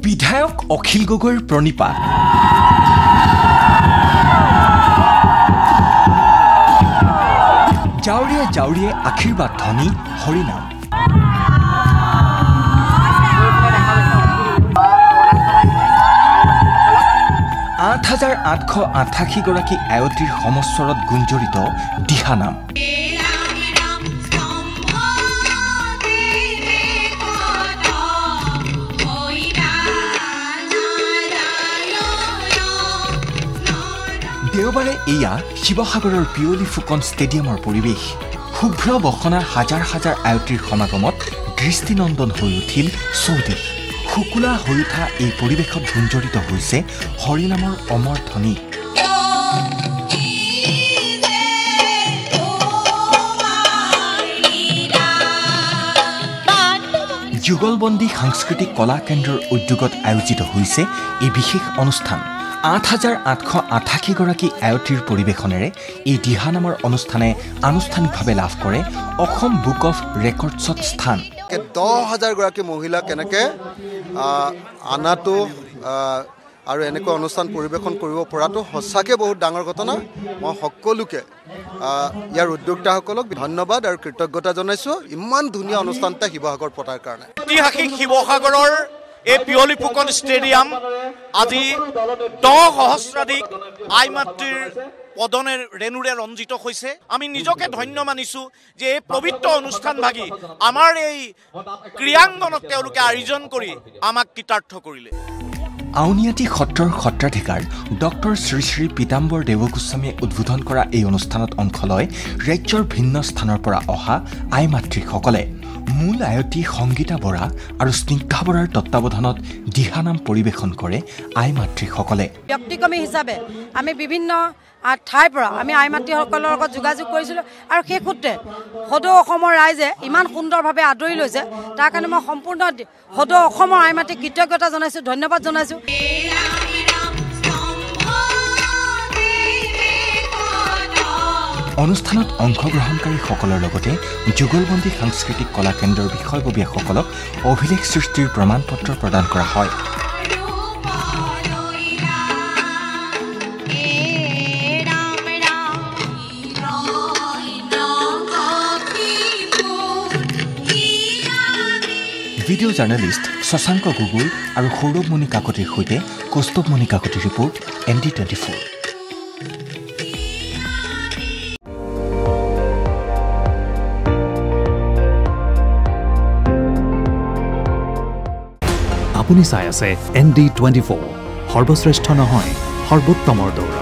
বিধায়ক অখিল গগৈৰ প্ৰণিপাত জাউৰিয়ে জাউৰিয়ে আশীৰ্বাদ ধ্বনি হৰিনাম আঠ 8,888 গৰাকী আয়তীৰ সমস্বৰত গুঞ্জৰিত দিহানাম দেওবাৰে এয়া শিৱসাগৰৰ পিয়লি ফুকন ষ্টেডিয়ামৰ পৰিৱেশ শুভ্ৰ বসনাৰ হাজাৰ হাজাৰ আয়তীৰ সমাগমত দৃষ্টিনন্দন হৈ উঠিল চৌদিশ শুকুলা হৈ উঠা এই পৰিৱেশত গুঞ্জৰিত হৈছে হৰিনামৰ অমৰ ধ্বনি যুগলবন্দী সাংস্কৃতিক কলা কেন্দ্ৰৰ উদ্যোগত আয়োজিত হৈছে এই বিশেষ অনুষ্ঠান 8,888 গৰাকী আয়তীৰ পৰিৱেশনেৰে এই দিহানামৰ অনুষ্ঠানে আনুষ্ঠানিকভাৱে লাভ কৰে অসম বুক অফ ৰেকৰ্ডছত স্থান 10,000 গৰাকী মহিলা কেনেকৈ আনাটো আৰু এনেকুৱা অনুষ্ঠান পৰিৱেশন কৰিব পৰাটো সঁচাকৈ বহুত ডাঙৰ ঘটনা মই সকলোকে ইয়াৰ উদ্যোক্তাসকলক ধন্যবাদ আৰু কৃতজ্ঞতা জনাইছোঁ ইমান ধুনীয়া অনুষ্ঠান এটা শিৱসাগৰ পতাৰ কাৰণে ঐতিহাসিক শিৱসাগৰৰ এই পিয়লি ফুকন ষ্টেডিয়াম আজি 10 সহস্ৰাধিক আই মাতৃৰ পদনের রেণুরে রঞ্জিত হয়েছে আমি নিজকে ধন্য মানিছো যে এই পবিত্র অনুষ্ঠান ভাগি আমার এই ক্রিয়াঙ্গনক তেওঁলোকে আয়োজন কৰি আমাক কৃতাৰ্থ কৰিলে আউনিয়াটি সত্ৰৰ সত্ৰাধিকাৰ ডক্টৰ শ্ৰী শ্ৰী পিতাম্বৰ দেৱগোস্বামীয়ে উদ্বোধন কৰা এই অনুষ্ঠানত অংশ লয় ৰাজ্যৰ ভিন্ন স্থানৰ পৰা অহা আই মাতৃসকলে মূল আয়তী সংগীতা বৰা আৰু স্নিগ্ধা বৰাৰ তত্ত্বাৱধানত দিহানাম পৰিৱেশন কৰে আই মাতৃসকলে ব্যক্তিক্ৰমী হিচাপে আমি বিভিন্ন ঠাইৰ পৰা আমি আই মাতৃসকলৰ লগত যোগাযোগ কৰিছিলোঁ আৰু সেই সূত্ৰে সদৌ অসমৰ ৰাইজে ইমান সুন্দৰভাৱে আদৰি লৈছে তাৰ কাৰণে মই সম্পূৰ্ণ সদৌ অসমৰ আই মাতৃক কৃতজ্ঞতা জনাইছোঁ ধন্যবাদ জনাইছোঁ অনুষ্ঠানত অংশগ্ৰহণকাৰীসকলৰ লগতে যুগলবন্দী সাংস্কৃতিক কলা কেন্দ্ৰৰ বিষয়ববীয়াসকলক অভিলেখ সৃষ্টিৰ প্ৰমাণপত্ৰ প্ৰদান কৰা হয় ভিডিঅ' জাৰ্নেলিষ্ট শশাংক গগৈ আৰু সৌৰভমণি কাকতিৰ সৈতে কৌস্তভমণি কাকতিৰ ৰিপৰ্ট ND24 আপুনি চাই আছে ND24 সৰ্বশ্ৰেষ্ঠ নহয় সৰ্বোত্তমৰ দৌৰ